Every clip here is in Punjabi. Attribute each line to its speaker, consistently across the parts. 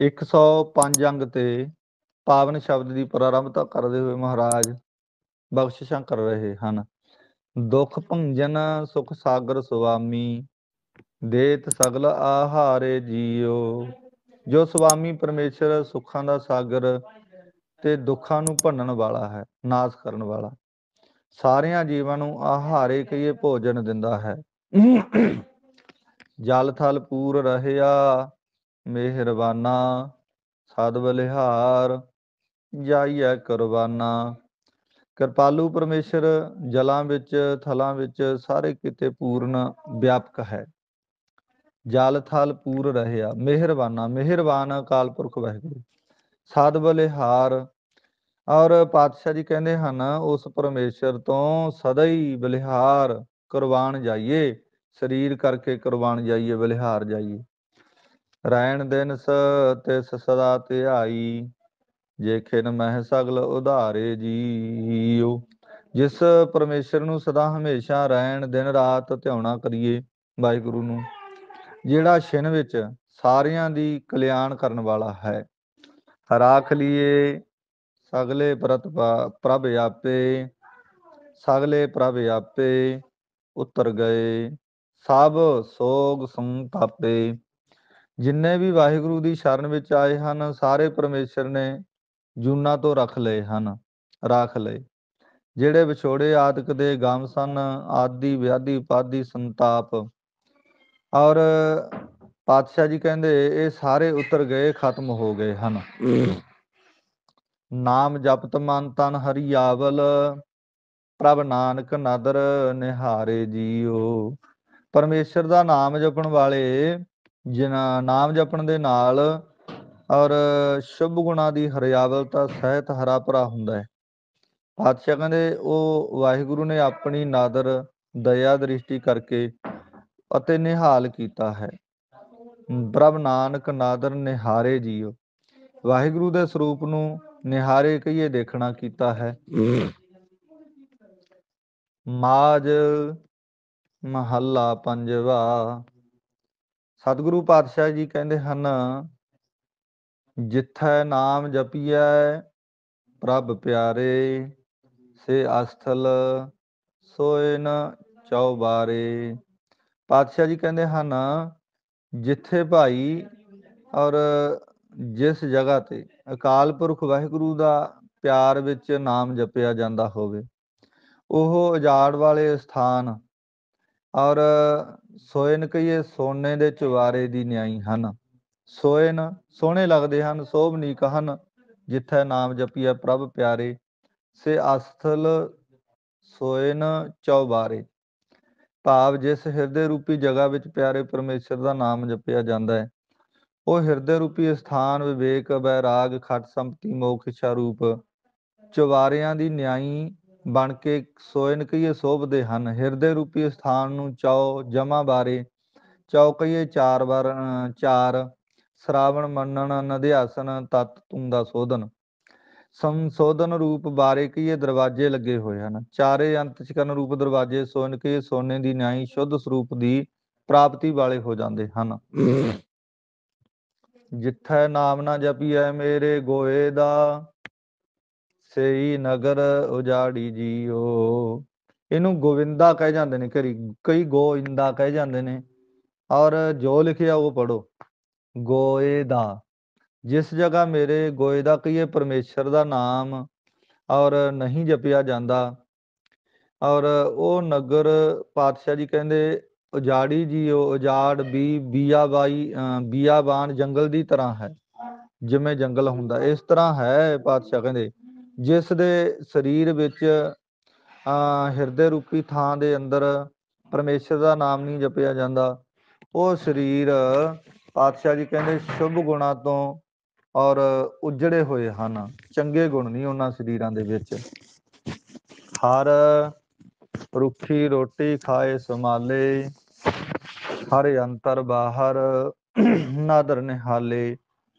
Speaker 1: 105 ਅੰਗ ਤੇ ਪਾਵਨ ਸ਼ਬਦ ਦੀ ਪ੍ਰਾਰੰਭਤਾ ਕਰਦੇ ਹੋਏ ਮਹਾਰਾਜ ਬਖਸ਼ਿਸ਼ਾਂ ਕਰ ਰਹੇ ਹਨ। ਦੁਖ ਭੰਜਨ ਸੁਖ ਸਾਗਰ ਸੁਆਮੀ, ਦੇਤ ਸਗਲ ਆਹਾਰੇ ਜੀਓ। ਜੋ ਸੁਆਮੀ ਪਰਮੇਸ਼ਰ ਸੁੱਖਾਂ ਦਾ ਸਾਗਰ ਤੇ ਦੁੱਖਾਂ ਨੂੰ ਭੰਨਣ ਵਾਲਾ ਹੈ, ਨਾਸ਼ ਕਰਨ ਵਾਲਾ, ਸਾਰਿਆਂ ਜੀਵਾਂ ਨੂੰ ਆਹਾਰੇ ਕਹੀਏ ਭੋਜਨ ਦਿੰਦਾ ਹੈ। ਜਲ ਥਲ ਪੂਰ ਰਹਿਆ ਮਿਹਰਬਾਨਾ, ਸਦ ਬਲਿਹਾਰ ਜਾਈਐ ਕੁਰਬਾਨਾ। ਕਿਰਪਾਲੂ ਪਰਮੇਸ਼ਰ ਜਲਾਂ ਵਿੱਚ ਥਲਾਂ ਵਿੱਚ ਸਾਰੇ ਕਿਤੇ ਪੂਰਨ ਵਿਆਪਕ ਹੈ। ਜਲ ਥਲ ਪੂਰ ਰਹਿਆ ਮਿਹਰਬਾਨਾ, ਮਿਹਰਬਾਨ ਅਕਾਲ ਪੁਰਖ ਵਾਹਿਗੁਰੂ। ਸਦ ਬਲਿਹਾਰ, ਔਰ ਪਾਤਸ਼ਾਹ ਜੀ ਕਹਿੰਦੇ ਹਨ ਉਸ ਪਰਮੇਸ਼ਰ ਤੋਂ ਸਦਾ ਹੀ ਬਲਿਹਾਰ ਕੁਰਬਾਨ ਜਾਈਏ, ਸਰੀਰ ਕਰਕੇ ਕੁਰਬਾਨ ਜਾਈਏ, ਬਲਿਹਾਰ ਜਾਈਏ। ਰਹਿਣ ਦਿਨ ਤਿਸ ਸਦਾ ਧਿਆਈ, ਜੇ ਖਿਨ ਮਹਿ ਸਗਲ ਉਧਾਰੇ ਜੀਓ। ਜਿਸ ਪਰਮੇਸ਼ਰ ਨੂੰ ਸਦਾ ਹਮੇਸ਼ਾ ਰਹਿਣ ਦਿਨ ਰਾਤ ਧਿਆਉਣਾ ਕਰੀਏ, ਵਾਹਿਗੁਰੂ ਨੂੰ, ਜਿਹੜਾ ਛਿਨ ਵਿੱਚ ਸਾਰਿਆਂ ਦੀ ਕਲਿਆਣ ਕਰਨ ਵਾਲਾ ਹੈ। ਰਾਖ ਲੀਏ ਸਗਲੇ ਪ੍ਰਭ ਆਪੇ, ਸਗਲੇ ਪ੍ਰਭ ਆਪੇ ਉਤਰ ਗਏ, ਸਭ ਸੋਗ ਸੰਤਾਪੇ। ਜਿੰਨੇ ਵੀ ਵਾਹਿਗੁਰੂ ਦੀ ਸ਼ਰਨ ਵਿੱਚ ਆਏ ਹਨ, ਸਾਰੇ ਪਰਮੇਸ਼ਰ ਨੇ ਜੂਨਾਂ ਤੋਂ ਰੱਖ ਲਏ ਹਨ, ਰਾਖ ਲਏ। ਜਿਹੜੇ ਵਿਛੋੜੇ ਆਦਿਕ ਦੇ ਗਮ ਸਨ, ਆਦਿ ਵਿਆਧੀ ਉਪਾਧੀ ਸੰਤਾਪ, ਔਰ ਪਾਤਸ਼ਾਹ ਜੀ ਕਹਿੰਦੇ ਇਹ ਸਾਰੇ ਉਤਰ ਗਏ, ਖਤਮ ਹੋ ਗਏ ਹਨ। ਨਾਮ ਜਪਤ ਮਨ ਤਨ ਹਰਿਆਵਲ, ਪ੍ਰਭ ਨਾਨਕ ਨਦਰ ਨਿਹਾਰੇ ਜੀਓ। ਪਰਮੇਸ਼ਰ ਦਾ ਨਾਮ ਜਪਣ ਵਾਲੇ, ਨਾਮ ਜਪਣ ਦੇ ਨਾਲ ਔਰ ਸ਼ੁਭ ਗੁਣਾਂ ਦੀ ਹਰਿਆਵਲਤਾ ਸਹਿਤ ਹਰਾ ਭਰਾ ਹੁੰਦਾ ਹੈ। ਪਾਤਸ਼ਾਹ ਕਹਿੰਦੇ ਉਹ ਵਾਹਿਗੁਰੂ ਨੇ ਆਪਣੀ ਨਾਦਰ ਦਇਆ ਦ੍ਰਿਸ਼ਟੀ ਕਰਕੇ ਅਤੇ ਨਿਹਾਲ ਕੀਤਾ ਹੈ। ਪ੍ਰਭ ਨਾਨਕ ਨਾਦਰ ਨਿਹਾਰੇ ਜੀਓ, ਵਾਹਿਗੁਰੂ ਦੇ ਸਰੂਪ ਨੂੰ ਨਿਹਾਰੇ ਕਹੀਏ ਦੇਖਣਾ ਕੀਤਾ ਹੈ। ਮਾਝ ਮਹੱਲਾ ਪੰਜਵਾ। ਸਤਿਗੁਰੂ ਪਾਤਸ਼ਾਹ ਜੀ ਕਹਿੰਦੇ ਹਨ, ਜਿੱਥੈ ਨਾਮ ਜਪੀਐ ਪ੍ਰਭ ਪਿਆਰੇ, ਸੇ ਅਸਥਲ ਸੋਏ ਨ ਚੌਬਾਰੇ। ਪਾਤਸ਼ਾਹ ਜੀ ਕਹਿੰਦੇ ਹਨ, ਜਿੱਥੇ ਭਾਈ ਔਰ ਜਿਸ ਜਗ੍ਹਾ ਤੇ ਅਕਾਲ ਪੁਰਖ ਵਾਹਿਗੁਰੂ ਦਾ ਪਿਆਰ ਵਿੱਚ ਨਾਮ ਜਪਿਆ ਜਾਂਦਾ ਹੋਵੇ, ਉਹ ਉਜਾੜ ਵਾਲੇ ਸਥਾਨ ਔਰ ਸੋਇਨ ਕਹੀਏ ਸੋਨੇ ਦੇ ਚੁਬਾਰੇ ਦੀ ਨਿਆਈ ਹਨ। ਸੋਇਨ ਸੋਹਣੇ ਲੱਗਦੇ ਹਨ, ਸੋਭਨੀਕ ਹਨ। ਜਿੱਥੇ ਨਾਮ ਜਪੀਐ ਪ੍ਰਭ ਪਿਆਰੇ, ਸੇ ਅਸਥਲ ਸੋਇਨ ਚੌਬਾਰੇ। ਭਾਵ ਜਿਸ ਹਿਰਦੇ ਰੂਪੀ ਜਗ੍ਹਾ ਵਿੱਚ ਪਿਆਰੇ ਪਰਮੇਸ਼ਰ ਦਾ ਨਾਮ ਜਪਿਆ ਜਾਂਦਾ ਹੈ, ਉਹ ਹਿਰਦੇ ਰੂਪੀ ਸਥਾਨ ਵਿਵੇਕ, ਵੈਰਾਗ, ਖਟ ਸੰਪਤੀ, ਮੋਖ, ਇੱਛਾ ਰੂਪ ਚੁਬਾਰਿਆਂ ਦੀ ਨਿਆਈ ਬਣ ਕੇ ਸੋਇਨ ਕਹੀਏ ਸੋਭਦੇ ਹਨ। ਹਿਰਦੇ ਰੂਪੀ ਸਥਾਨ ਨੂੰ ਚੌ ਜਮਾ ਬਾਰੇ, ਚੌ ਕਹੀਏ ਚਾਰ ਵਾਰ, ਚਾਰ ਸਰਾਵਣ ਮੰਨਣ ਨਧਿਆਸਨ ਤਤ ਤੁਮ ਦਾ ਸੋਧਨ, ਸੰਸੋਧਨ ਰੂਪ ਬਾਰੇ ਕਹੀਏ ਦਰਵਾਜੇ ਲੱਗੇ ਹੋਏ ਹਨ। ਚਾਰੇ ਅੰਤ ਚਕਰਨ ਰੂਪ ਦਰਵਾਜੇ ਸੋਇਨ ਕਹੀਏ ਸੋਨੇ ਦੀ ਨਿਆਈ ਸ਼ੁੱਧ ਸਰੂਪ ਦੀ ਪ੍ਰਾਪਤੀ ਵਾਲੇ ਹੋ ਜਾਂਦੇ ਹਨ। ਜਿੱਥੈ ਨਾਮ ਨਾ ਜਪੀਐ ਮੇਰੇ ਗੋਏ ਦਾ, ਸਈ ਨਗਰ ਉਜਾੜੀ ਜੀਓ। ਇਹਨੂੰ ਗੋਵਿੰਦਾ ਕਹਿ ਜਾਂਦੇ ਨੇ, ਕਈ ਗੋਇੰਦਾ ਕਹਿ ਜਾਂਦੇ ਨੇ, ਔਰ ਜੋ ਲਿਖਿਆ ਉਹ ਪੜੋ, ਗੋਏ ਦਾ। ਜਿਸ ਜਗ੍ਹਾ ਮੇਰੇ ਗੋਏ ਦਾ ਕਹੀਏ ਪਰਮੇਸ਼ਰ ਦਾ ਨਾਮ ਔਰ ਨਹੀਂ ਜਪਿਆ ਜਾਂਦਾ, ਔਰ ਉਹ ਨਗਰ ਪਾਤਸ਼ਾਹ ਜੀ ਕਹਿੰਦੇ ਉਜਾੜੀ ਜੀਓ। ਉਜਾੜ ਵੀ ਬੀਆਬਾਨ ਜੰਗਲ ਦੀ ਤਰ੍ਹਾਂ ਹੈ, ਜਿਵੇਂ ਜੰਗਲ ਹੁੰਦਾ ਇਸ ਤਰ੍ਹਾਂ ਹੈ। ਪਾਤਸ਼ਾਹ ਕਹਿੰਦੇ ਜਿਸ ਦੇ ਸਰੀਰ ਵਿੱਚ ਹਿਰਦੇ ਰੂਪੀ ਥਾਂ ਦੇ ਅੰਦਰ ਪਰਮੇਸ਼ਰ ਦਾ ਨਾਮ ਨਹੀਂ ਜਪਿਆ ਜਾਂਦਾ, ਉਹ ਸਰੀਰ ਪਾਤਸ਼ਾਹ ਜੀ ਕਹਿੰਦੇ ਸ਼ੁਭ ਗੁਣਾਂ ਤੋਂ ਔਰ ਉਜੜੇ ਹੋਏ ਹਨ। ਚੰਗੇ ਗੁਣ ਨਹੀਂ ਉਹਨਾਂ ਸਰੀਰਾਂ ਦੇ ਵਿੱਚ। ਹਰ ਰੁੱਖੀ ਰੋਟੀ ਖਾਏ ਸੰਭਾਲੇ, ਹਰ ਅੰਤਰ ਬਾਹਰ ਨਾਦਰ ਨਿਹਾਲੇ।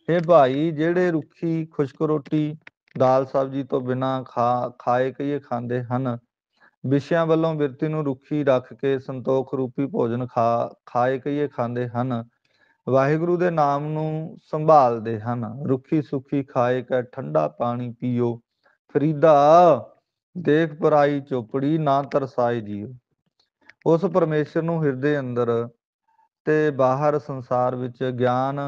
Speaker 1: ਇਹ ਭਾਈ ਜਿਹੜੇ ਰੁੱਖੀ ਖੁਸ਼ਕ ਰੋਟੀ ਦਾਲ ਸਬਜ਼ੀ ਤੋਂ ਬਿਨਾਂ ਖਾਏ ਕਹੀਏ ਖਾਂਦੇ ਹਨ, ਵਿਸ਼ਿਆਂ ਵੱਲੋਂ ਬਿਰਤੀ ਨੂੰ ਰੁੱਖੀ ਰੱਖ ਕੇ ਸੰਤੋਖ ਰੂਪੀ ਭੋਜਨ ਖਾਏ ਕਹੀਏ ਖਾਂਦੇ ਹਨ, ਵਾਹਿਗੁਰੂ ਦੇ ਨਾਮ ਨੂੰ ਸੰਭਾਲਦੇ ਹਨ। ਰੁੱਖੀ ਸੁੱਖੀ ਖਾਏ ਕੈ ਠੰਡਾ ਪਾਣੀ ਪੀਓ, ਫਰੀਦਾ ਦੇਖ ਪਰਾਈ ਚੋਪੜੀ ਨਾ ਤਰਸਾਏ ਜੀਓ। ਉਸ ਪਰਮੇਸ਼ਰ ਨੂੰ ਹਿਰਦੇ ਅੰਦਰ ਤੇ ਬਾਹਰ ਸੰਸਾਰ ਵਿੱਚ ਗਿਆਨ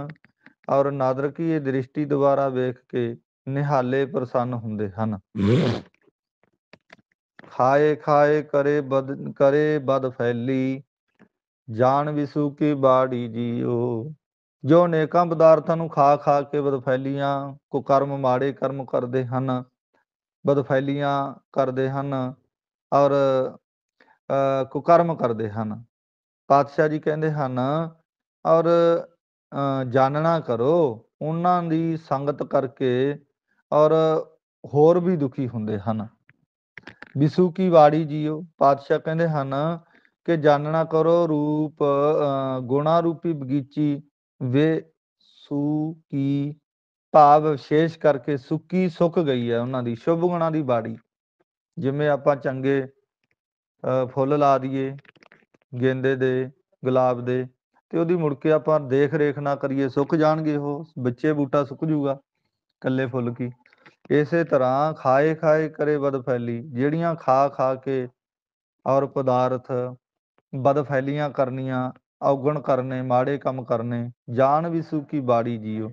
Speaker 1: ਔਰ ਨਾਦਰਕੀ ਦ੍ਰਿਸ਼ਟੀ ਦੁਆਰਾ ਵੇਖ ਕੇ ਨਿਹਾਲੇ ਪ੍ਰਸੰਨ ਹੁੰਦੇ ਹਨ। ਖਾਏ ਖਾਏ ਕਰੇ ਬਦ ਫੈਲੀ, ਜਾਨ ਵਿਸੂ ਕੀ ਬਾੜੀ ਜੀਓ। ਜੋ ਅਨੇਕਾਂ ਪਦਾਰਥਾਂ ਨੂੰ ਖਾ ਖਾ ਕੇ ਬਦਫੈਲੀਆਂ ਕੁਕਰਮ ਮਾੜੇ ਕਰਮ ਕਰਦੇ ਹਨ, ਬਦਫੈਲੀਆਂ ਕਰਦੇ ਹਨ ਔਰ ਕੁਕਰਮ ਕਰਦੇ ਹਨ। ਪਾਤਸ਼ਾਹ ਜੀ ਕਹਿੰਦੇ ਹਨ ਔਰ ਜਾਣਨਾ ਕਰੋ ਉਹਨਾਂ ਦੀ ਸੰਗਤ ਕਰਕੇ ਔਰ ਹੋਰ ਵੀ ਦੁਖੀ ਹੁੰਦੇ ਹਨ। ਵਿਸੂ ਕੀ ਵਾੜੀ ਜੀਓ, ਪਾਤਸ਼ਾਹ ਕਹਿੰਦੇ ਹਨ ਕਿ ਜਾਣਨਾ ਕਰੋ ਰੂਪ ਗੁਣਾ ਰੂਪੀ ਬਗੀਚੀ ਵੇ ਸੂ ਕੀ, ਭਾਵ ਵਿਸ਼ੇਸ਼ ਕਰਕੇ ਸੁੱਕੀ ਸੁੱਕ ਗਈ ਹੈ ਉਹਨਾਂ ਦੀ ਸ਼ੁਭ ਗੁਣਾਂ ਦੀ ਬਾੜੀ। ਜਿਵੇਂ ਆਪਾਂ ਚੰਗੇ ਫੁੱਲ ਲਾ ਦਈਏ ਗੇਂਦੇ ਦੇ, ਗੁਲਾਬ ਦੇ, ਤੇ ਉਹਦੀ ਮੁੜ ਕੇ ਆਪਾਂ ਦੇਖ ਰੇਖ ਨਾ ਕਰੀਏ ਸੁੱਕ ਜਾਣਗੇ, ਉਹ ਵਿੱਚੇ ਬੂਟਾ ਸੁੱਕ ਜੂਗਾ ਇਕੱਲੇ ਫੁੱਲ ਕੀ। ਇਸੇ ਤਰ੍ਹਾਂ ਖਾਏ ਖਾਏ ਕਰੇ ਬਦ ਫੈਲੀ, ਜਿਹੜੀਆਂ ਖਾ ਖਾ ਕੇ ਔਰ ਪਦਾਰਥ ਬਦਫੈਲੀਆਂ ਕਰਨੀਆਂ, ਔਗਣ ਕਰਨੇ, ਮਾੜੇ ਕੰਮ ਕਰਨੇ, ਜਾਨ ਵੀ ਸੂਕੀ ਬਾੜੀ ਜੀਓ।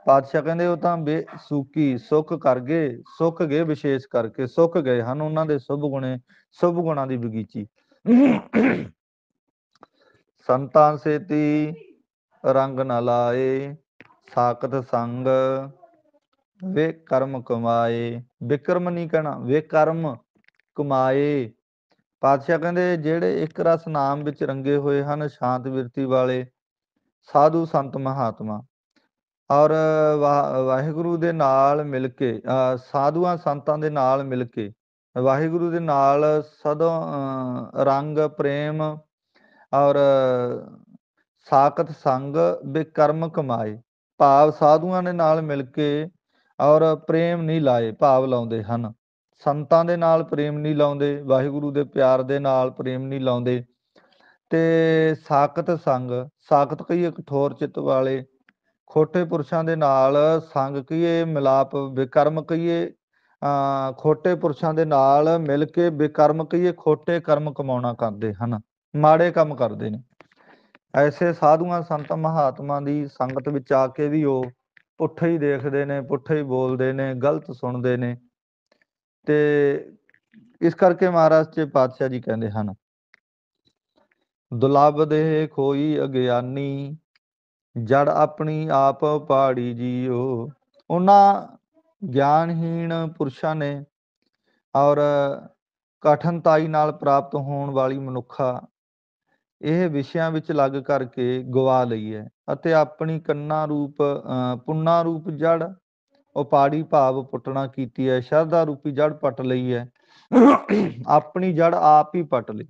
Speaker 1: ਪਾਤਸ਼ਾਹ ਕਹਿੰਦੇ ਉਹ ਤਾਂ ਬੇਸੂਕੀ ਸੁੱਕ ਕਰ ਗਏ, ਸੁੱਕ ਗਏ, ਵਿਸ਼ੇਸ਼ ਕਰਕੇ ਸੁੱਕ ਗਏ ਹਨ ਉਹਨਾਂ ਦੇ ਸ਼ੁਭ ਗੁਣਾਂ ਦੀ ਬਗੀਚੀ। ਸੰਤਾਂ ਸੇਤੀ ਰੰਗ ਨ ਲਾਏ, ਸਾਕਤ ਸੰਗ ਵੇ ਕਰਮ ਕਮਾਏ। ਵਿਕਰਮ ਨਹੀਂ ਕਹਿਣਾ, ਵੇ ਕਰਮ ਕਮਾਏ। ਪਾਤਸ਼ਾਹ ਕਹਿੰਦੇ ਜਿਹੜੇ ਇੱਕ ਰਸ ਨਾਮ ਵਿੱਚ ਰੰਗੇ ਹੋਏ ਹਨ, ਸ਼ਾਂਤ ਬਿਰਤੀ ਵਾਲੇ ਸਾਧੂ ਸੰਤ ਮਹਾਤਮਾ ਔਰ ਵਾਹਿਗੁਰੂ ਦੇ ਨਾਲ ਮਿਲ ਕੇ, ਸਾਧੂਆਂ ਸੰਤਾਂ ਦੇ ਨਾਲ ਮਿਲ ਕੇ ਵਾਹਿਗੁਰੂ ਦੇ ਨਾਲ ਸਦੋਂ ਰੰਗ ਪ੍ਰੇਮ ਔਰ ਸਾਕਤ ਸੰਗ ਬੇਕਰਮ ਕਮਾਏ, ਭਾਵ ਸਾਧੂਆਂ ਦੇ ਨਾਲ ਮਿਲ ਕੇ ਔਰ ਪ੍ਰੇਮ ਨਹੀਂ ਲਾਏ, ਭਾਵ ਲਾਉਂਦੇ ਹਨ। ਸੰਤਾਂ ਦੇ ਨਾਲ ਪ੍ਰੇਮ ਨਹੀਂ ਲਾਉਂਦੇ, ਵਾਹਿਗੁਰੂ ਦੇ ਪਿਆਰ ਦੇ ਨਾਲ ਪ੍ਰੇਮ ਨਹੀਂ ਲਾਉਂਦੇ। ਤੇ ਸਾਕਤ ਸੰਗ, ਸਾਕਤ ਕਹੀਏ ਕਠੋਰ ਚਿੱਤ ਵਾਲੇ, ਖੋਟੇ ਪੁਰਸ਼ਾਂ ਦੇ ਨਾਲ ਸੰਗ ਕਹੀਏ, ਮਿਲਾਪ ਬੇਕਰਮ ਕਹੀਏ, ਖੋਟੇ ਪੁਰਸ਼ਾਂ ਦੇ ਨਾਲ ਮਿਲ ਕੇ ਬੇਕਰਮ ਕਹੀਏ, ਖੋਟੇ ਕਰਮ ਕਮਾਉਣਾ ਕਰਦੇ ਹਨ, ਮਾੜੇ ਕੰਮ ਕਰਦੇ ਨੇ। ਐਸੇ ਸਾਧੂਆਂ ਸੰਤ ਮਹਾਤਮਾ ਦੀ ਸੰਗਤ ਵਿੱਚ ਆ ਕੇ ਵੀ ਉਹ ਪੁੱਠਾ ਹੀ ਦੇਖਦੇ ਨੇ, ਪੁੱਠਾ ਹੀ ਬੋਲਦੇ ਨੇ, ਗਲਤ ਸੁਣਦੇ ਨੇ। ਤੇ ਇਸ ਕਰਕੇ ਮਹਾਰਾਜ ਚ ਪਾਤਸ਼ਾਹ ਜੀ ਕਹਿੰਦੇ ਹਨ, ਦੁਲੱਭ ਦੇ ਖੋਈ ਅਗਿਆਨੀ, ਜੜ ਆਪਣੀ ਆਪ ਪਾੜੀ ਜੀਓ। ਉਹਨਾਂ ਗਿਆਨਹੀਣ ਪੁਰਸ਼ਾਂ ਨੇ ਔਰ ਕਠਨਤਾਈ ਨਾਲ ਪ੍ਰਾਪਤ ਹੋਣ ਵਾਲੀ ਮਨੁੱਖਾ ਇਹ ਵਿਸ਼ਿਆਂ ਵਿੱਚ ਲੱਗ ਕਰਕੇ ਗਵਾ ਲਈ ਹੈ ਅਤੇ ਆਪਣੀ ਕੰਨਾ ਰੂਪ ਪੁੰਨਾ ਰੂਪ ਜੜ ਉਪਾੜੀ, ਭਾਵ ਪੁੱਟਣਾ ਕੀਤੀ ਹੈ। ਸ਼ਰਧਾ ਰੂਪੀ ਜੜ ਪੱਟ ਲਈ ਹੈ। ਆਪਣੀ ਜੜ ਆਪ ਹੀ ਪੱਟ ਲਈ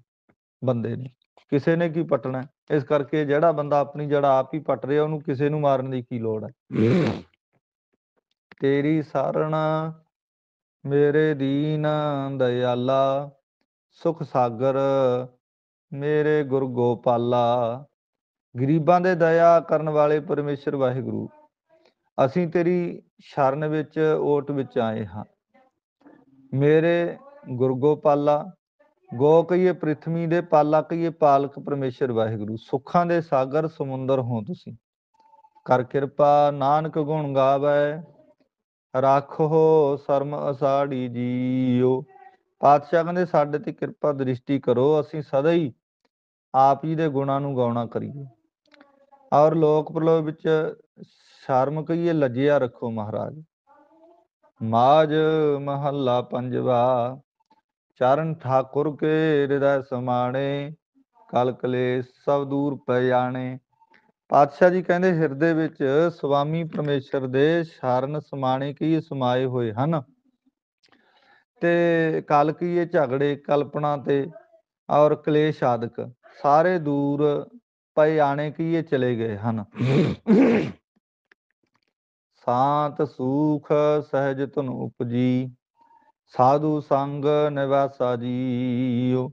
Speaker 1: ਬੰਦੇ ਨੇ, ਕਿਸੇ ਨੇ ਕੀ ਪੱਟਣਾ। ਇਸ ਕਰਕੇ ਜਿਹੜਾ ਬੰਦਾ ਆਪਣੀ ਜੜ ਆਪ ਹੀ ਪੱਟ ਰਿਹਾ, ਉਹਨੂੰ ਕਿਸੇ ਨੂੰ ਮਾਰਨ ਦੀ ਕੀ ਲੋੜ ਹੈ। ਤੇਰੀ ਸਾਰਣ ਮੇਰੇ ਦੀਨ ਦਇਆਲਾ, ਸੁਖ ਸਾਗਰ ਮੇਰੇ ਗੁਰ ਗੋਪਾਲਾ। ਗਰੀਬਾਂ ਦੇ ਦਇਆ ਕਰਨ ਵਾਲੇ ਪਰਮੇਸ਼ਰ ਵਾਹਿਗੁਰੂ, ਅਸੀਂ ਤੇਰੀ ਸ਼ਰਨ ਵਿੱਚ ਓਟ ਵਿੱਚ ਆਏ ਹਾਂ। ਮੇਰੇ ਗੁਰ ਗੋਪਾਲਾ, ਗੋ ਕਹੀਏ ਪ੍ਰਿਥਵੀ ਦੇ, ਪਾਲਾ ਕਹੀਏ ਪਾਲਕ ਪਰਮੇਸ਼ਰ ਵਾਹਿਗੁਰੂ। ਸੁੱਖਾਂ ਦੇ ਸਾਗਰ ਸਮੁੰਦਰ ਹੋ ਤੁਸੀਂ, ਕਰ ਕਿਰਪਾ ਨਾਨਕ ਗੁਣ ਗਾਵੈ, ਰੱਖੋ ਸ਼ਰਮ ਅਸਾੜੀ ਜੀਓ। ਪਾਤਸ਼ਾਹ ਕਹਿੰਦੇ ਸਾਡੇ ਤੇ ਕਿਰਪਾ ਦ੍ਰਿਸ਼ਟੀ ਕਰੋ, ਅਸੀਂ ਸਦਾ ਹੀ ਆਪ ਜੀ ਦੇ ਗੁਣਾਂ ਨੂੰ ਗਾਉਣਾ ਕਰੀਏ ਔਰ ਲੋਕ ਪ੍ਰਲੋਕ ਵਿੱਚ ਸ਼ਰਮ ਕਹੀਏ ਲੱਜਿਆ ਰੱਖੋ ਮਹਾਰਾਜ। ਮਾਝ ਮਹੱਲਾ ਪੰਜਵਾ, ਚਰਨ ਠਾਕੁਰ ਕੇ ਹਿਰਦੈ ਸਮਾਣੇ, ਕਲ ਕਲੇਸ਼ ਸਭ ਦੂਰ ਪੈ ਜਾਣੇ। ਪਾਤਸ਼ਾਹ ਜੀ ਕਹਿੰਦੇ ਹਿਰਦੇ ਵਿੱਚ ਸੁਆਮੀ ਪਰਮੇਸ਼ਰ ਦੇ ਸ਼ਰਨ ਸਮਾਣੇ ਕੀ ਸਮਾਏ ਹੋਏ ਹਨ ਤੇ ਕਲ ਕੀਏ ਝਗੜੇ ਕਲਪਨਾ ਤੇ ਔਰ ਕਲੇਸ਼ ਆਦਿਕ ਸਾਰੇ ਦੂਰ ਪਏ ਆਣੇ ਕੀਏ ਚਲੇ ਗਏ ਹਨ। ਸ਼ਾਂਤ ਸੂਖ ਸਹਿਜ ਧਨ ਉਪਜੀ, ਸਾਧੂ ਸੰਗ ਨਿਵਾਸਾ ਜੀਓ।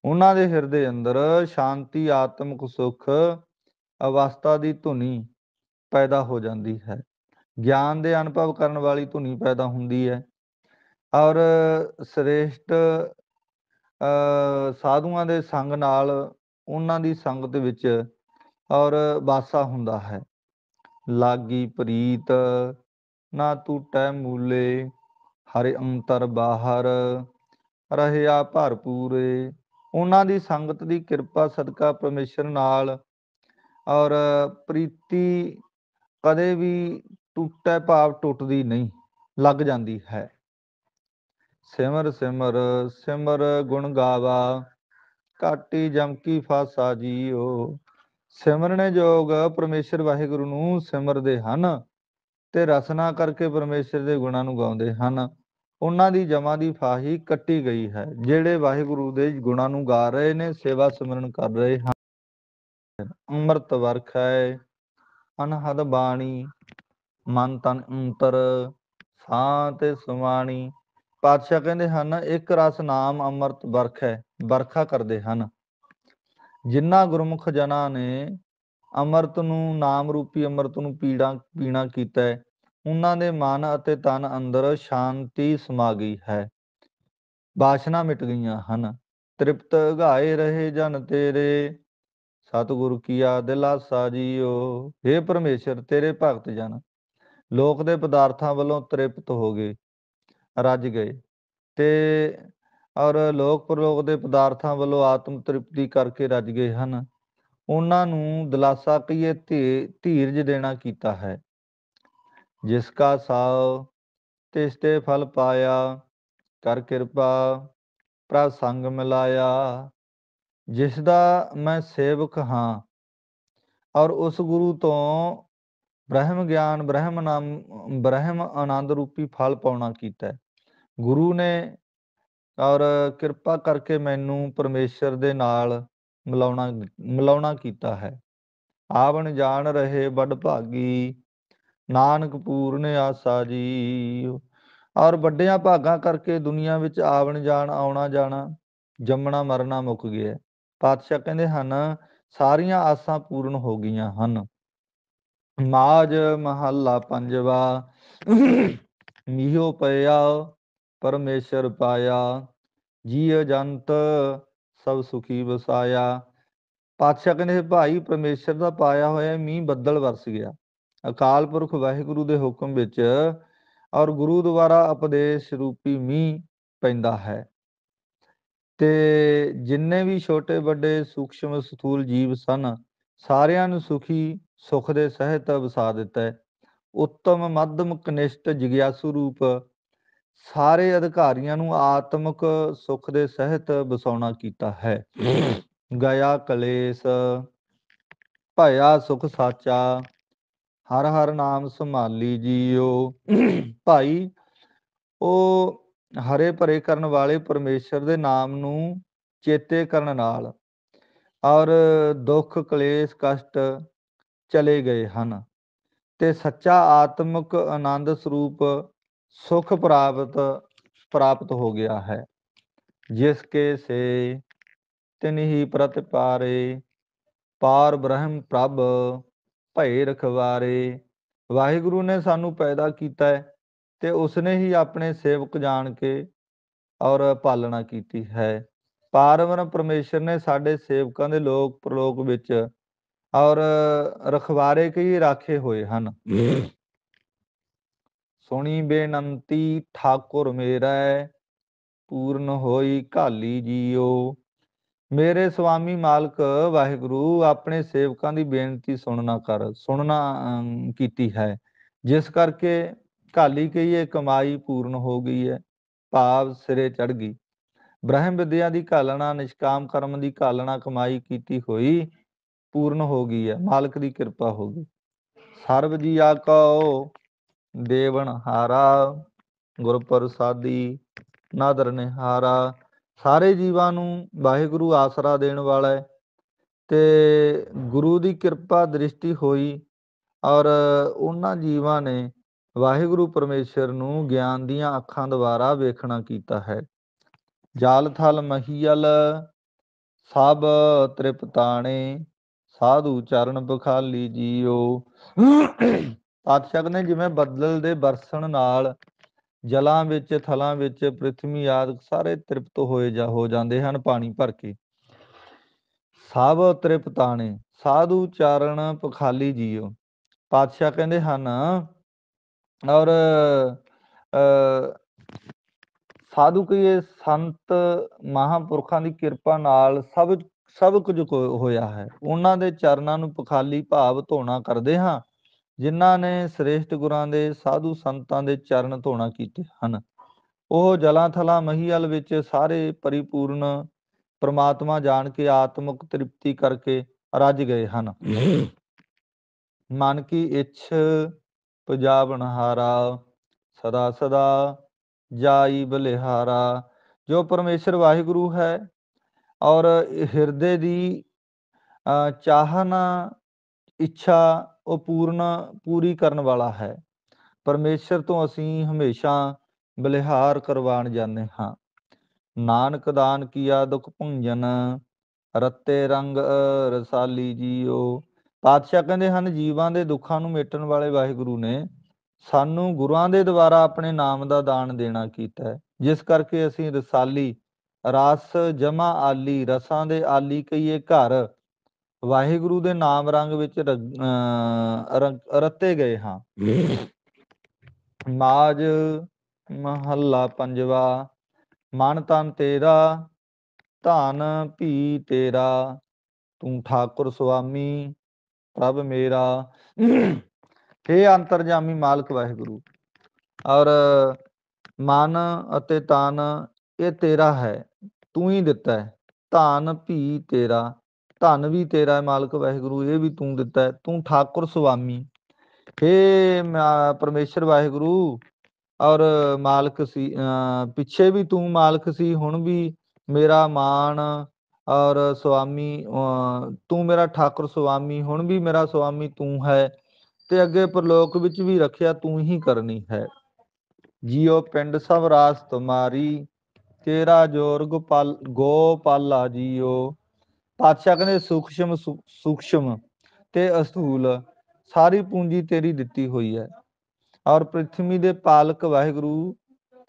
Speaker 1: ਉਹਨਾਂ ਦੇ ਹਿਰਦੇ ਅੰਦਰ ਸ਼ਾਂਤੀ, ਆਤਮਿਕ ਸੁੱਖ ਅਵਸਥਾ ਦੀ ਧੁਨੀ ਪੈਦਾ ਹੋ ਜਾਂਦੀ ਹੈ। ਗਿਆਨ ਦੇ ਅਨੁਭਵ ਕਰਨ ਵਾਲੀ ਧੁਨੀ ਪੈਦਾ ਹੁੰਦੀ ਹੈ ਔਰ ਸ੍ਰੇਸ਼ਟ ਸਾਧੂਆਂ ਦੇ ਸੰਗ ਨਾਲ ਉਹਨਾਂ ਦੀ ਸੰਗਤ ਵਿੱਚ ਔਰ ਵਾਸਾ ਹੁੰਦਾ ਹੈ। ਲਾਗੀ ਪ੍ਰੀਤ ਨਾ ਟੂਟੈ ਮੂਲੇ, ਹਰਿ ਅੰਤਰ ਬਾਹਰ ਰਹਿਆ ਭਰਪੂਰੇ। ਉਹਨਾਂ ਦੀ ਸੰਗਤ ਦੀ ਕਿਰਪਾ ਸਦਕਾ ਪਰਮੇਸ਼ਰ ਨਾਲ ਔਰ ਪ੍ਰੀਤੀ ਕਦੇ ਵੀ ਟੁੱਟੈ ਭਾਵ ਟੁੱਟਦੀ ਨਹੀਂ, ਲੱਗ ਜਾਂਦੀ ਹੈ। ਸਿਮਰ ਸਿਮਰ ਸਿਮਰ ਗੁਣ ਗਾਵਾ, ਘਾਟੀ ਜਮਕੀ ਫਾਸਾ ਜੀਓ। ਸਿਮਰਨੇ ਯੋਗ ਪਰਮੇਸ਼ਰ ਵਾਹਿਗੁਰੂ ਨੂੰ ਸਿਮਰਦੇ ਹਨ ਤੇ ਰਸਨਾ ਕਰਕੇ ਪਰਮੇਸ਼ਰ ਦੇ ਗੁਣਾਂ ਨੂੰ ਗਾਉਂਦੇ ਹਨ। ਉਹਨਾਂ ਦੀ ਜਮਾਂ ਦੀ ਫਾਹੀ ਕੱਟੀ ਗਈ ਹੈ। ਜਿਹੜੇ ਵਾਹਿਗੁਰੂ ਦੇ ਗੁਣਾਂ ਨੂੰ ਗਾ ਰਹੇ ਨੇ, ਸੇਵਾ ਸਿਮਰਨ ਕਰ ਰਹੇ ਹਨ। ਅੰਮ੍ਰਿਤ ਵਰਖ ਹੈ ਅਨਹਦ ਬਾਣੀ, ਮਨ ਤਨ ਅੰਤਰ ਸਾਂ ਤੇ ਸੁਮਾਣੀ। ਪਾਤਸ਼ਾਹ ਕਹਿੰਦੇ ਹਨ, ਇੱਕ ਰਸ ਨਾਮ ਅੰਮ੍ਰਿਤ ਵਰਖ ਹੈ, ਵਰਖਾ ਕਰਦੇ ਹਨ। ਜਿਨ੍ਹਾਂ ਗੁਰਮੁਖ ਜਨਾਂ ਨੇ ਅੰਮ੍ਰਿਤ ਨੂੰ, ਨਾਮ ਰੂਪੀ ਅੰਮ੍ਰਿਤ ਨੂੰ ਪੀਣਾ ਕੀਤਾ ਹੈ, ਉਹਨਾਂ ਦੇ ਮਨ ਅਤੇ ਤਨ ਅੰਦਰ ਸ਼ਾਂਤੀ ਸਮਾ ਗਈ ਹੈ, ਬਾਸ਼ਨਾ ਮਿਟ ਗਈਆਂ ਹਨ। ਤ੍ਰਿਪਤ ਗਾਏ ਰਹੇ ਜਨ ਤੇਰੇ, ਸਤਿਗੁਰ ਕੀਆ ਦਿਲਾਸਾ ਜੀਓ। ਹੇ ਪਰਮੇਸ਼ਰ, ਤੇਰੇ ਭਗਤ ਜਨ ਲੋਕ ਦੇ ਪਦਾਰਥਾਂ ਵੱਲੋਂ ਤ੍ਰਿਪਤ ਹੋ ਗਏ, ਰੱਜ ਗਏ ਤੇ ਔਰ ਲੋਕ ਪ੍ਰਲੋਕ ਦੇ ਪਦਾਰਥਾਂ ਵੱਲੋਂ ਆਤਮ ਤ੍ਰਿਪਤੀ ਕਰਕੇ ਰੱਜ ਗਏ ਹਨ। ਉਹਨਾਂ ਨੂੰ ਦਿਲਾਸਾ ਕਹੀਏ, ਧੀਰਜ ਦੇਣਾ ਕੀਤਾ ਹੈ। ਜਿਸ ਕਾ ਸਾਉ ਤਿਸ ਤੇ ਫਲ ਪਾਇਆ, ਕਰ ਕਿਰਪਾ ਪ੍ਰਭ ਸੰਗ ਮਿਲਾਇਆ। ਜਿਸ ਦਾ ਮੈਂ ਸੇਵਕ ਹਾਂ ਔਰ ਉਸ ਗੁਰੂ ਤੋਂ ਬ੍ਰਹਮ ਗਿਆਨ, ਬ੍ਰਹਮ ਆਨੰਦ ਰੂਪੀ ਫਲ ਪਾਉਣਾ ਕੀਤਾ। ਗੁਰੂ ਨੇ ਔਰ ਕਿਰਪਾ ਕਰਕੇ ਮੈਨੂੰ ਪਰਮੇਸ਼ਰ ਦੇ ਨਾਲ ਮਿਲਾਉਣਾ ਕੀਤਾ ਹੈ। ਆਵਣ ਜਾਣ ਰਹੇ ਬੜ ਭਾਗੀ, ਨਾਨਕ ਪੂਰਨ ਆਸਾ ਜੀ। ਔਰ ਵੱਡਿਆਂ ਭਾਗਾਂ ਕਰਕੇ ਦੁਨੀਆ ਵਿੱਚ ਆਵਣ ਜਾਣ, ਆਉਣਾ ਜਾਣਾ, ਜੰਮਣਾ ਮਰਨਾ ਮੁੱਕ ਗਿਆ। ਪਾਤਸ਼ਾਹ ਕਹਿੰਦੇ ਹਨ, ਸਾਰੀਆਂ ਆਸਾਂ ਪੂਰਨ ਹੋ ਗਈਆਂ ਹਨ। ਮਾਝ ਮਹੱਲਾ ਪੰਜਵਾ। ਮੀਹੋ ਪਿਆ ਪਰਮੇਸ਼ਰ ਪਾਇਆ, ਜੀਅ ਜੰਤ ਸਭ ਸੁਖੀ ਵਸਾਇਆ। ਪਾਤਸ਼ਾਹ ਕਹਿੰਦੇ, ਭਾਈ ਪਰਮੇਸ਼ਰ ਦਾ ਪਾਇਆ ਹੋਇਆ ਮੀਂਹ ਬੱਦਲ ਵਰਸ ਗਿਆ। ਅਕਾਲ ਪੁਰਖ ਵਾਹਿਗੁਰੂ ਦੇ ਹੁਕਮ ਵਿੱਚ ਔਰ ਗੁਰੂ ਦੁਆਰਾ ਉਪਦੇਸ਼ ਰੂਪੀ ਮੀਂਹ ਪੈਂਦਾ ਹੈ ਤੇ ਜਿੰਨੇ ਵੀ ਛੋਟੇ ਵੱਡੇ ਸੂਖਸ਼ਮ ਸਥੂਲ ਜੀਵ ਸਨ, ਸਾਰਿਆਂ ਨੂੰ ਸੁਖੀ ਸੁਖ ਦੇ ਸਹਿਤ ਵਸਾ ਦਿੱਤਾ ਹੈ। ਉੱਤਮ ਮੱਧਮ ਕਨਿਸ਼ਟ ਜਿਗਿਆਸੂ ਰੂਪ ਸਾਰੇ ਅਧਿਕਾਰੀਆਂ ਨੂੰ ਆਤਮਿਕ ਸੁਖ ਦੇ ਸਹਿਤ ਵਸਾਉਣਾ ਕੀਤਾ ਹੈ। ਗਿਆ ਕਲੇਸ਼ ਭਇਆ ਸੁਖ ਸਾਚਾ, ਹਰ ਹਰ ਨਾਮ ਸੰਭਾਲੀ ਜੀਓ। ਭਾਈ, ਉਹ ਹਰੇ ਭਰੇ ਕਰਨ ਵਾਲੇ ਪਰਮੇਸ਼ਰ ਦੇ ਨਾਮ ਨੂੰ ਚੇਤੇ ਕਰਨ ਨਾਲ ਔਰ ਦੁੱਖ ਕਲੇਸ਼ ਕਸ਼ਟ ਚਲੇ ਗਏ ਹਨ ਤੇ ਸੱਚਾ ਆਤਮਿਕ ਆਨੰਦ ਸਰੂਪ ਸੁਖ ਪ੍ਰਾਪਤ ਹੋ ਗਿਆ ਹੈ। ਜਿਸ ਕੇ ਸੇ ਤਿਨਹੀ ਪ੍ਰਤਿਪਾਰੇ, ਪਾਰ ਬ੍ਰਹਮ ਪ੍ਰਭ ਭਏ ਰਖਵਾਰੇ। ਵਾਹਿਗੁਰੂ ਨੇ ਸਾਨੂੰ ਪੈਦਾ ਕੀਤਾ ਹੈ ਤੇ ਉਸਨੇ ਹੀ ਆਪਣੇ ਸੇਵਕ ਜਾਣ ਕੇ ਔਰ ਪਾਲਣਾ ਕੀਤੀ ਹੈ। ਪਾਰਬ੍ਰਹਮ ਪਰਮੇਸ਼ਰ ਨੇ ਸਾਡੇ ਸੇਵਕਾਂ ਦੇ ਲੋਕ ਪ੍ਰਲੋਕ ਵਿੱਚ ਔਰ ਰਖਵਾਰੇ ਕਈ ਰਾਖੇ ਹੋਏ ਹਨ। ਸੁਣੀ ਬੇਨੰਤੀ ਠਾਕੁਰ ਮੇਰਾ, ਪੂਰਨ ਹੋਈ ਘਾਲੀ ਜੀਓ। ਮੇਰੇ ਸੁਆਮੀ ਮਾਲਕ ਵਾਹਿਗੁਰੂ ਆਪਣੇ ਸੇਵਕਾਂ ਦੀ ਬੇਨਤੀ ਸੁਣਨਾ ਕੀਤੀ ਹੈ, ਜਿਸ ਕਰਕੇ ਘਾਲੀ ਕਹੀਏ ਕਮਾਈ ਪੂਰਨ ਹੋ ਗਈ ਹੈ, ਭਾਵ ਸਿਰੇ ਚੜ ਗਈ। ਬ੍ਰਹਮ ਵਿਦਿਆ ਦੀ ਘਾਲਣਾ, ਨਿਸ਼ਕਾਮ ਕਰਮ ਦੀ ਘਾਲਣਾ, ਕਮਾਈ ਕੀਤੀ ਹੋਈ ਪੂਰਨ ਹੋ ਗਈ ਹੈ, ਮਾਲਕ ਦੀ ਕਿਰਪਾ ਹੋ ਗਈ। ਸਰਬ ਜੀਆ ਕਉ ਦੇਵਨ ਹਾਰਾ, ਗੁਰ ਪ੍ਰਸਾਦੀ ਨਾਦਰ ਨਿਹਾਰਾ। ਸਾਰੇ ਜੀਵਾਂ ਨੂੰ ਵਾਹਿਗੁਰੂ ਆਸਰਾ ਦੇਣ ਵਾਲਾ ਹੈ ਤੇ ਗੁਰੂ ਦੀ ਕਿਰਪਾ ਦ੍ਰਿਸ਼ਟੀ ਹੋਈ ਔਰ ਉਹਨਾਂ ਜੀਵਾਂ ਨੇ ਵਾਹਿਗੁਰੂ ਪਰਮੇਸ਼ਰ ਨੂੰ ਗਿਆਨ ਦੀਆਂ ਅੱਖਾਂ ਦੁਆਰਾ ਵੇਖਣਾ ਕੀਤਾ ਹੈ। ਜਲ ਥਲ ਮਹੀਅਲ ਸਭ ਤ੍ਰਿਪਤਾਣੇ, ਸਾਧੂ ਚਰਨ ਬਖਾਲੀ ਜੀਓ। ਪਾਤਸ਼ਾਹ ਨੇ ਜਿਵੇਂ ਬੱਦਲ ਦੇ ਬਰਸਣ ਨਾਲ ਜਲਾਂ ਵਿੱਚ, ਥਲਾਂ ਵਿੱਚ, ਪ੍ਰਿਥਵੀ ਆਦਿ ਸਾਰੇ ਤ੍ਰਿਪਤ ਹੋ ਜਾਂਦੇ ਹਨ ਪਾਣੀ ਭਰ ਕੇ। ਸਭ ਤ੍ਰਿਪਤਾਣੇ ਸਾਧੂ ਚਾਰਣ ਪਖਾਲੀ ਜੀਓ। ਪਾਤਸ਼ਾਹ ਕਹਿੰਦੇ ਹਨ ਔਰ ਸਾਧੂ ਕਹੀਏ ਸੰਤ ਮਹਾਂਪੁਰਖਾਂ ਦੀ ਕਿਰਪਾ ਨਾਲ ਸਭ ਕੁਝ ਹੋਇਆ ਹੈ। ਉਹਨਾਂ ਦੇ ਚਰਨਾਂ ਨੂੰ ਪਖਾਲੀ ਭਾਵ ਧੋਣਾ ਕਰਦੇ ਹਾਂ, ਜਿਨ੍ਹਾਂ ਨੇ ਸ੍ਰੇਸ਼ਟ ਗੁਰਾਂ ਦੇ ਸਾਧੂ ਸੰਤਾਂ ਦੇ ਚਰਨ ਧੋਣਾ ਕੀਤੇ ਹਨ। ਉਹ ਜਲਾਂ ਥਲਾਂ ਮਹੀਅਲ ਵਿੱਚ ਸਾਰੇ ਪਰਿਪੂਰਨ ਪ੍ਰਮਾਤਮਾ ਜਾਣ ਕੇ ਆਤਮਿਕ ਤ੍ਰਿਪਤੀ ਕਰਕੇ ਰੱਜ ਗਏ ਹਨ। ਮਨ ਕੀ ਇੱਛ ਪੁਜਾਵਨਹਾਰਾ, ਸਦਾ ਸਦਾ ਜਾਈ ਬਲਿਹਾਰਾ। ਜੋ ਪਰਮੇਸ਼ਰ ਵਾਹਿਗੁਰੂ ਹੈ ਔਰ ਹਿਰਦੇ ਦੀ ਚਾਹਨਾ ਇੱਛਾ ਉਹ ਪੂਰੀ ਕਰਨ ਵਾਲਾ ਹੈ। ਪਰਮੇਸ਼ਰ ਤੋਂ ਅਸੀਂ ਹਮੇਸ਼ਾ ਬਲਿਹਾਰ ਕਰਵਾਣ ਜਾਂਦੇ ਹਾਂ। ਨਾਨਕ ਦਾਨ ਕੀਆ ਦੁਖ ਭੁੰਜਨ, ਰੱਤੇ ਰੰਗ ਰਸਾਲੀ ਜੀਓ। ਪਾਤਸ਼ਾਹ ਕਹਿੰਦੇ ਹਨ ਜੀਵਾਂ ਦੇ ਦੁੱਖਾਂ ਨੂੰ ਮੇਟਣ ਵਾਲੇ ਵਾਹਿਗੁਰੂ ਨੇ ਸਾਨੂੰ ਗੁਰਾਂ ਦੇ ਦੁਆਰਾ ਆਪਣੇ ਨਾਮ ਦਾ ਦਾਨ ਦੇਣਾ ਕੀਤਾ ਹੈ, ਜਿਸ ਕਰਕੇ ਅਸੀਂ ਰਸਾਲੀ ਰਸ ਜਮਾ ਆਲੀ, ਰਸਾਂ ਦੇ ਆਲੀ ਕਹੀਏ ਘਰ ਵਾਹਿਗੁਰੂ ਦੇ ਨਾਮ ਰੰਗ ਵਿੱਚ ਰੱਤੇ ਗਏ ਹਾਂ। ਮਾਜ ਮਹੱਲਾ ਪੰਜਵਾ। ਮਨ ਤਨ ਤੇਰਾ, ਧਨ ਭੀ ਤੇਰਾ, ਤੂੰ ਠਾਕੁਰ ਸੁਆਮੀ ਪ੍ਰਭ ਮੇਰਾ। ਹੇ ਅੰਤਰਜਾਮੀ ਮਾਲਕ ਵਾਹਿਗੁਰੂ, ਔਰ ਮਨ ਅਤੇ ਤਨ ਇਹ ਤੇਰਾ ਹੈ, ਤੂੰ ਹੀ ਦਿੱਤਾ ਹੈ। ਧਨ ਭੀ ਤੇਰਾ, ਧਨ ਵੀ ਤੇਰਾ ਹੈ ਮਾਲਕ ਵਾਹਿਗੁਰੂ, ਇਹ ਵੀ ਤੂੰ ਦਿੱਤਾ ਹੈ। ਤੂੰ ਠਾਕੁਰ ਸੁਆਮੀ, ਹੇ ਪਰਮੇਸ਼ਰ ਵਾਹਿਗੁਰੂ ਔਰ ਮਾਲਕ ਸੀ, ਪਿੱਛੇ ਵੀ ਤੂੰ ਮਾਲਕ ਸੀ, ਹੁਣ ਵੀ ਮੇਰਾ ਮਾਣ ਔਰ ਸੁਆਮੀ ਤੂੰ ਮੇਰਾ ਠਾਕੁਰ ਸੁਆਮੀ, ਹੁਣ ਵੀ ਮੇਰਾ ਸੁਆਮੀ ਤੂੰ ਹੈ, ਤੇ ਅੱਗੇ ਪਰਲੋਕ ਵਿੱਚ ਵੀ ਰੱਖਿਆ ਤੂੰ ਹੀ ਕਰਨੀ ਹੈ। ਜੀਓ ਪਿੰਡ ਸਭ ਰਾਸ ਤੁਮਾਰੀ, ਤੇਰਾ ਜੋਰ ਗੋਪਾਲਾ ਜੀਓ। ਪਾਤਸ਼ਾਹ ਕਹਿੰਦੇ ਸੂਖਸ਼ਮ ਤੇ ਅਸਥੂਲ ਸਾਰੀ ਪੂੰਜੀ ਤੇਰੀ ਦਿੱਤੀ ਹੋਈ ਹੈ, ਔਰ ਪ੍ਰਿਥਵੀ ਦੇ ਪਾਲਕ ਵਾਹਿਗੁਰੂ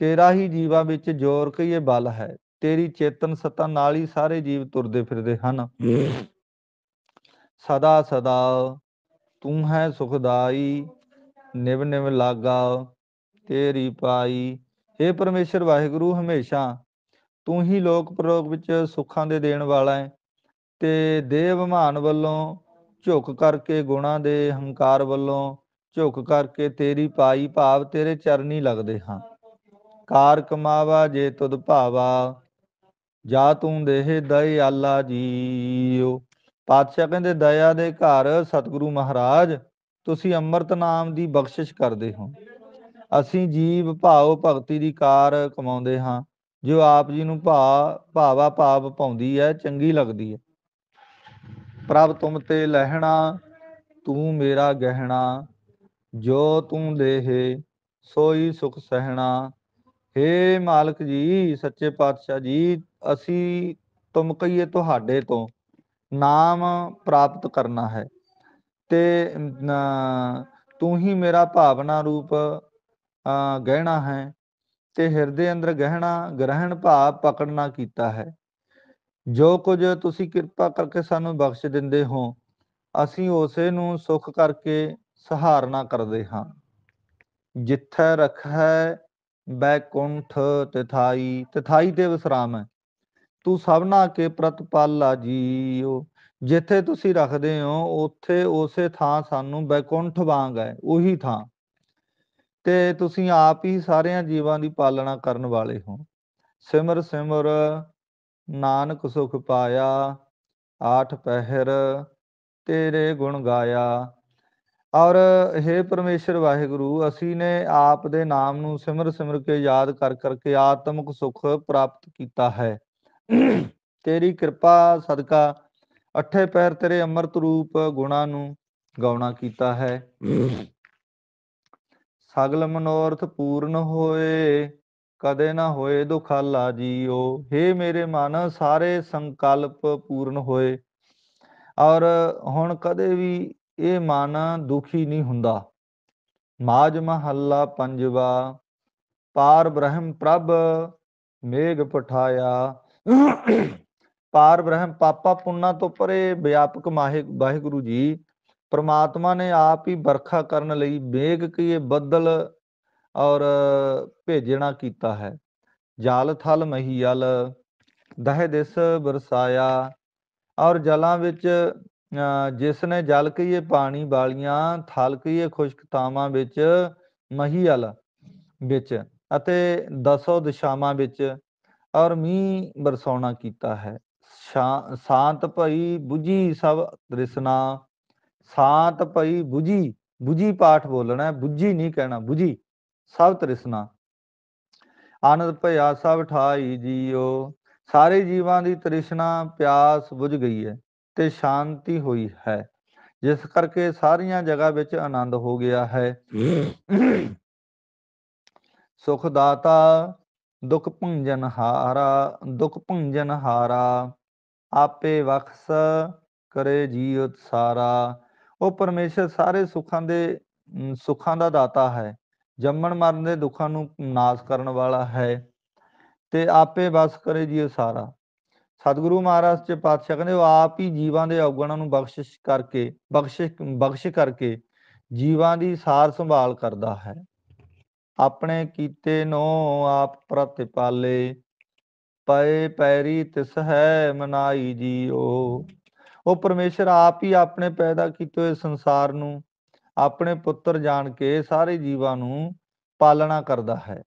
Speaker 1: ਤੇਰਾ ਹੀ ਜੀਵਾਂ ਵਿੱਚ ਜੋਰ ਕਹੀਏ ਬਲ ਹੈ। ਤੇਰੀ ਚੇਤਨ ਸੱਤਾ ਨਾਲ ਹੀ ਸਾਰੇ ਜੀਵ ਤੁਰਦੇ ਫਿਰਦੇ ਹਨ। ਸਦਾ ਸਦਾ ਤੂੰ ਹੈ ਸੁਖਦਾਈ, ਨਿਵ ਨਿਵ ਲਾਗਾ ਤੇਰੀ ਪਾਈ। ਹੇ ਪਰਮੇਸ਼ਰ ਵਾਹਿਗੁਰੂ, ਹਮੇਸ਼ਾ ਤੂੰ ਹੀ ਲੋਕ ਪਰਲੋਕ ਵਿੱਚ ਸੁੱਖਾਂ ਦੇ ਦੇਣ ਵਾਲਾ ਹੈ, ਤੇ ਦੇਹ ਅਭਿਮਾਨ ਵੱਲੋਂ ਝੁਕ ਕਰਕੇ, ਗੁਣਾਂ ਦੇ ਹੰਕਾਰ ਵੱਲੋਂ ਝੁਕ ਕਰਕੇ ਤੇਰੀ ਪਾਈ ਭਾਵ ਤੇਰੇ ਚਰਨੀ ਲੱਗਦੇ ਹਾਂ। ਕਾਰ ਕਮਾਵਾ ਜੇ ਤੁਧ ਭਾਵਾ, ਜਾ ਤੂੰ ਦੇਹ ਦਇਆਲਾ ਜੀਓ। ਪਾਤਸ਼ਾਹ ਕਹਿੰਦੇ ਦਇਆ ਦੇ ਘਰ ਸਤਿਗੁਰੂ ਮਹਾਰਾਜ ਤੁਸੀਂ ਅੰਮ੍ਰਿਤ ਨਾਮ ਦੀ ਬਖਸ਼ਿਸ਼ ਕਰਦੇ ਹੋ। ਅਸੀਂ ਜੀਵ ਭਾਵ ਭਗਤੀ ਦੀ ਕਾਰ ਕਮਾਉਂਦੇ ਹਾਂ, ਜੋ ਆਪ ਜੀ ਨੂੰ ਭਾਵਾ ਭਾਵ ਪਾਉਂਦੀ ਹੈ, ਚੰਗੀ ਲੱਗਦੀ ਹੈ। ਪ੍ਰਭ ਤੁਮ ਤੇ ਲਹਿਣਾ, ਤੂੰ ਮੇਰਾ ਗਹਿਣਾ, ਜੋ ਤੂੰ ਦੇਹੇ ਸੋਈ ਸੁਖ ਸਹਿਣਾ। ਹੇ ਮਾਲਕ ਜੀ, ਸੱਚੇ ਪਾਤਸ਼ਾਹ ਜੀ, ਅਸੀਂ ਤੁਮ ਕਹੀਏ ਤੁਹਾਡੇ ਤੋਂ ਨਾਮ ਪ੍ਰਾਪਤ ਕਰਨਾ ਹੈ, ਤੇ ਤੂੰ ਹੀ ਮੇਰਾ ਭਾਵਨਾ ਰੂਪ ਗਹਿਣਾ ਹੈ, ਤੇ ਹਿਰਦੇ ਅੰਦਰ ਗ੍ਰਹਿਣ ਭਾਵ ਪਕੜਨਾ ਕੀਤਾ ਹੈ। ਜੋ ਕੁਝ ਤੁਸੀਂ ਕਿਰਪਾ ਕਰਕੇ ਸਾਨੂੰ ਬਖਸ਼ ਦਿੰਦੇ ਹੋ, ਅਸੀਂ ਉਸੇ ਨੂੰ ਸੁੱਖ ਕਰਕੇ ਸਹਾਰਨਾ ਕਰਦੇ ਹਾਂ। ਜਿੱਥੈ ਰਖੈ ਬੈਕੁੰਠ ਤਿਥਾਈ, ਤਿਥਾਈ ਤੇ ਵਿਸਰਾਮ ਹੈ। ਤੂੰ ਸਭਨਾ ਕੇ ਪ੍ਰਤਪਾਲਾ ਜੀਓ। ਜਿੱਥੇ ਤੁਸੀਂ ਰੱਖਦੇ ਹੋ ਉੱਥੇ ਉਸੇ ਥਾਂ ਸਾਨੂੰ ਬੈਕੁੰਠ ਵਾਂਗ ਹੈ, ਉਹੀ ਥਾਂ, ਤੇ ਤੁਸੀਂ ਆਪ ਹੀ ਸਾਰਿਆਂ ਜੀਵਾਂ ਦੀ ਪਾਲਣਾ ਕਰਨ ਵਾਲੇ ਹੋ। ਸਿਮਰ ਸਿਮਰ ਨਾਨਕ ਸੁਖ ਪਾਇਆ, ਆਠ ਪਹਿਰ ਤੇਰੇ ਗੁਣ ਗਾਇਆ। ਔਰ ਹੇ ਪਰਮੇਸ਼ਰ ਵਾਹਿਗੁਰੂ, ਅਸੀਂ ਨੇ ਆਪ ਦੇ ਨਾਮ ਨੂੰ ਸਿਮਰ ਸਿਮਰ ਕੇ ਯਾਦ ਕਰ ਕਰਕੇ ਆਤਮਿਕ ਸੁਖ ਪ੍ਰਾਪਤ ਕੀਤਾ ਹੈ। ਤੇਰੀ ਕਿਰਪਾ ਸਦਕਾ ਅੱਠੇ ਪਹਿਰ ਤੇਰੇ ਅੰਮ੍ਰਿਤ ਰੂਪ ਗੁਣਾਂ ਨੂੰ ਗਾਉਣਾ ਕੀਤਾ ਹੈ। ਸਗਲ ਮਨੋਰਥ ਪੂਰਨ ਹੋਏ, ਕਦੇ ਨਾ ਹੋਏ ਦੁਖਾਲਾ ਜੀਓ। ਹੇ ਮੇਰੇ ਮਨ, ਸਾਰੇ ਸੰਕਲਪ ਪੂਰਨ ਹੋਏ ਔਰ ਹੁਣ ਕਦੇ ਵੀ ਇਹ ਮਨ ਦੁਖੀ ਨਹੀਂ ਹੁੰਦਾ। ਮਾਝ ਮਹੱਲਾ ਪੰਜਵਾ। ਪਾਰ ਬ੍ਰਹਮ ਪ੍ਰਭ ਮੇਘ ਪਠਾਇਆ। ਪਾਰ ਬ੍ਰਹਮ ਪਾਪਾ ਪੁੰਨਾ ਤੋਂ ਪਰੇ ਵਿਆਪਕ ਵਾਹਿਗੁਰੂ ਜੀ ਪ੍ਰਮਾਤਮਾ ਨੇ ਆਪ ਹੀ ਵਰਖਾ ਕਰਨ ਲਈ ਮੇਘ ਕੀ ਬੱਦਲ ਔਰ ਭੇਜਣਾ ਕੀਤਾ ਹੈ। ਜਲ ਥਲ ਮਹੀਅਲ ਦਹਿ ਦਿਸ ਬਰਸਾਇਆ। ਔਰ ਜਲਾਂ ਵਿੱਚ ਜਿਸ ਨੇ ਜਲ ਕਹੀਏ ਪਾਣੀ ਵਾਲੀਆਂ, ਥਲ ਕਹੀਏ ਖੁਸ਼ਕ ਥਾਵਾਂ ਵਿੱਚ, ਮਹੀਅਲ ਵਿੱਚ ਅਤੇ 10 ਦਿਸ਼ਾਵਾਂ ਵਿੱਚ ਔਰ ਮੀਂਹ ਬਰਸਾਉਣਾ ਕੀਤਾ ਹੈ। ਸ਼ਾਂਤ ਭਈ ਬੁਝੀ ਸਭ ਤ੍ਰਿਸ਼ਨਾ। ਸ਼ਾਂਤ ਭਈ ਬੁਝੀ, ਬੁਝੀ ਪਾਠ ਬੋਲਣਾ, ਬੁਝੀ ਨਹੀਂ ਕਹਿਣਾ, ਬੁਝੀ ਸਭ ਤ੍ਰਿਸ਼ਨਾ। ਆਨੰਦ ਭਇਆ ਸਭ ਠਾਈ ਜੀਓ। ਸਾਰੇ ਜੀਵਾਂ ਦੀ ਤ੍ਰਿਸ਼ਨਾ ਪਿਆਸ ਬੁਝ ਗਈ ਹੈ ਤੇ ਸ਼ਾਂਤੀ ਹੋਈ ਹੈ, ਜਿਸ ਕਰਕੇ ਸਾਰੀਆਂ ਜਗ੍ਹਾ ਵਿੱਚ ਆਨੰਦ ਹੋ ਗਿਆ ਹੈ। ਸੁਖ ਦਾਤਾ ਦੁਖ ਭੰਜਨ ਹਾਰਾ, ਦੁਖ ਭੰਜਨ ਹਾਰਾ ਆਪੇ ਬਖਸ਼ ਕਰੇ ਜੀਉ ਸਾਰਾ। ਉਹ ਪਰਮੇਸ਼ਰ ਸਾਰੇ ਸੁੱਖਾਂ ਦਾ ਦਾਤਾ ਹੈ, ਜੰਮਣ ਮਰਨ ਦੇ ਦੁੱਖਾਂ ਨੂੰ ਨਾਸ਼ ਕਰਨ ਵਾਲਾ ਹੈ ਤੇ ਆਪੇ ਬਸ ਕਰੇ ਜੀਉ ਸਾਰਾ। ਸਤਿਗੁਰੂ ਮਹਾਰਾਜ ਚ ਪਾਤਸ਼ਾਹ ਕਹਿੰਦੇ ਉਹ ਆਪ ਹੀ ਜੀਵਾਂ ਦੇ ਔਗਣਾਂ ਨੂੰ ਬਖਸ਼ ਕਰਕੇ ਜੀਵਾਂ ਦੀ ਸਾਰ ਸੰਭਾਲ ਕਰਦਾ ਹੈ। ਆਪਣੇ ਕੀਤੇ ਨੋ ਆਪ ਪ੍ਰਤਿਪਾਲੇ, ਪਏ ਪੈਰੀ ਤਿਸ ਹੈ ਮਨਾਈ ਜੀਓ। ਉਹ ਪਰਮੇਸ਼ਰ ਆਪ ਹੀ ਆਪਣੇ ਪੈਦਾ ਕੀਤੇ ਹੋਏ ਸੰਸਾਰ ਨੂੰ ਆਪਣੇ ਪੁੱਤਰ ਜਾਣ ਕੇ ਸਾਰੇ ਜੀਵਾਂ ਨੂੰ ਪਾਲਣਾ ਕਰਦਾ ਹੈ।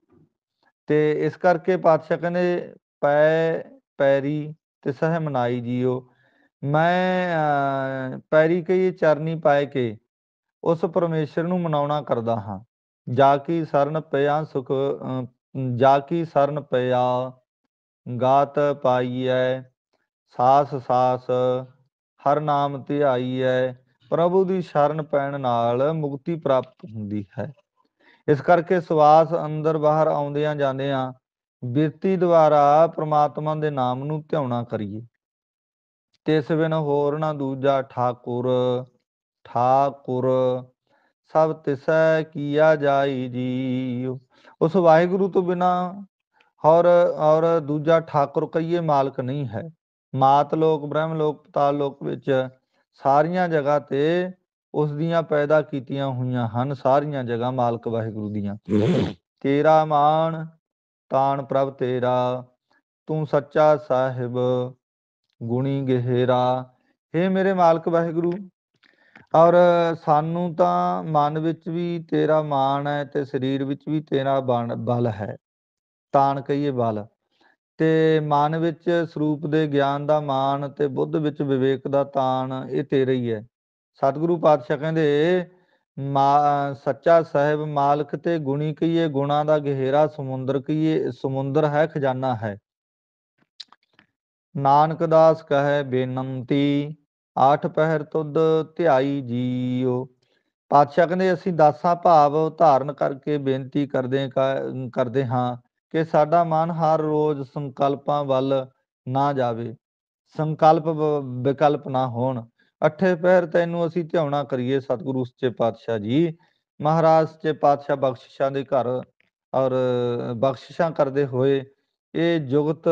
Speaker 1: ਤੇ ਇਸ ਕਰਕੇ ਪਾਤਸ਼ਾਹ ਕਹਿੰਦੇ ਪੈ ਪੈਰੀ ਤਿਸ ਹੈ ਮਨਾਈ ਜੀਓ। ਮੈਂ ਪੈਰੀ ਕਹੀਏ ਚਰਨੀ ਪਾਏ ਕੇ ਉਸ ਪਰਮੇਸ਼ਰ ਨੂੰ ਮਨਾਉਣਾ ਕਰਦਾ ਹਾਂ। ਜਾ ਕੀ ਸਰਨ ਪਿਆ ਸੁਖ, ਜਾ ਕੀ ਸਰਨ ਪਿਆ ਗਾਤ ਪਾਈਐ, ਸਾਸ ਸਾਸ ਹਰ ਨਾਮ ਧਿਆਈਐ। ਪ੍ਰਭੂ ਦੀ ਸ਼ਰਨ ਪੈਣ ਨਾਲ ਮੁਕਤੀ ਪ੍ਰਾਪਤ ਹੁੰਦੀ ਹੈ। ਇਸ ਕਰਕੇ ਸਵਾਸ ਅੰਦਰ ਬਾਹਰ ਆਉਂਦਿਆਂ ਜਾਂਦਿਆਂ ਬਿਰਤੀ ਦੁਆਰਾ ਪ੍ਰਮਾਤਮਾ ਦੇ ਨਾਮ ਨੂੰ ਧਿਆਉਣਾ ਕਰੀਏ। ਤਿਸ ਬਿਨ ਹੋਰ ਨਾ ਦੂਜਾ ਠਾਕੁਰ, ਠਾਕੁਰ ਸਭ ਤਿਸੈ ਕੀਆ ਜਾਈ ਜੀਉ। ਉਸ ਵਾਹਿਗੁਰੂ ਤੋਂ ਬਿਨਾ ਔਰ ਦੂਜਾ ਠਾਕੁਰ ਕਹੀਏ ਮਾਲਕ ਨਹੀਂ ਹੈ। ਮਾਤ ਲੋਕ, ਬ੍ਰਹਮ ਲੋਕ, ਪਤਾਲ ਲੋਕ ਵਿੱਚ ਸਾਰੀਆਂ ਜਗ੍ਹਾ ਤੇ ਉਸ ਦੀਆਂ ਪੈਦਾ ਕੀਤੀਆਂ ਹੋਈਆਂ ਹਨ ਸਾਰੀਆਂ ਜਗ੍ਹਾ ਮਾਲਕ ਵਾਹਿਗੁਰੂ ਦੀਆਂ। ਤੇਰਾ ਮਾਣ ਤਾਣ ਪ੍ਰਭ ਤੇਰਾ, ਤੂੰ ਸੱਚਾ ਸਾਹਿਬ ਗੁਣੀ ਗਹਿਰਾ। ਹੇ ਮੇਰੇ ਮਾਲਕ ਵਾਹਿਗੁਰੂ, ਔਰ ਸਾਨੂੰ ਤਾਂ ਮਨ ਵਿੱਚ ਵੀ ਤੇਰਾ ਮਾਣ ਹੈ ਤੇ ਸਰੀਰ ਵਿੱਚ ਵੀ ਤੇਰਾ ਬਲ ਹੈ। ਤਾਣ ਕਹੀਏ ਬਲ, ਤੇ ਮਨ ਵਿੱਚ ਸਰੂਪ ਦੇ ਗਿਆਨ ਦਾ ਮਾਣ ਤੇ ਬੁੱਧ ਵਿੱਚ ਵਿਵੇਕ ਦਾ ਤਾਣ, ਇਹ ਤੇਰਾ ਹੀ ਹੈ। ਸਤਿਗੁਰੂ ਪਾਤਸ਼ਾਹ ਕਹਿੰਦੇ ਸੱਚਾ ਸਾਹਿਬ ਮਾਲਕ ਤੇ ਗੁਣੀ ਕਹੀਏ, ਗੁਣਾ ਦਾ ਗਹਿਰਾ ਸਮੁੰਦਰ ਕਹੀਏ, ਸਮੁੰਦਰ ਹੈ, ਖਜ਼ਾਨਾ ਹੈ। ਨਾਨਕ ਦਾਸ ਕਹੈ ਬੇਨੰਤੀ, ਆਠ ਪਹਿਰ ਤੁਧ ਧਿਆਈ ਜੀਓ। ਪਾਤਸ਼ਾਹ ਕਹਿੰਦੇ ਅਸੀਂ ਦਾਸਾਂ ਭਾਵ ਧਾਰਨ ਕਰਕੇ ਬੇਨਤੀ ਕਰਦੇ ਹਾਂ ਕਿ ਸਾਡਾ ਮਨ ਹਰ ਰੋਜ਼ ਸੰਕਲਪਾਂ ਵੱਲ ਨਾ ਜਾਵੇ, ਸੰਕਲਪ ਵਿਕਲਪ ਨਾ ਹੋਣ। ਅੱਠੇ ਪਹਿਰ ਤੈਨੂੰ ਅਸੀਂ ਧਿਆਉਣਾ ਕਰੀਏ। ਸਤਿਗੁਰੂ ਸੱਚੇ ਪਾਤਸ਼ਾਹ ਜੀ ਮਹਾਰਾਜ ਸੱਚੇ ਪਾਤਸ਼ਾਹ ਬਖਸ਼ਿਸ਼ਾਂ ਦੇ ਘਰ ਔਰ ਬਖਸ਼ਿਸ਼ਾਂ ਕਰਦੇ ਹੋਏ ਇਹ ਜੁਗਤ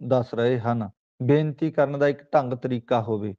Speaker 1: ਦੱਸ ਰਹੇ ਹਨ। ਬੇਨਤੀ ਕਰਨ ਦਾ ਇੱਕ ਢੰਗ ਤਰੀਕਾ ਹੋਵੇ।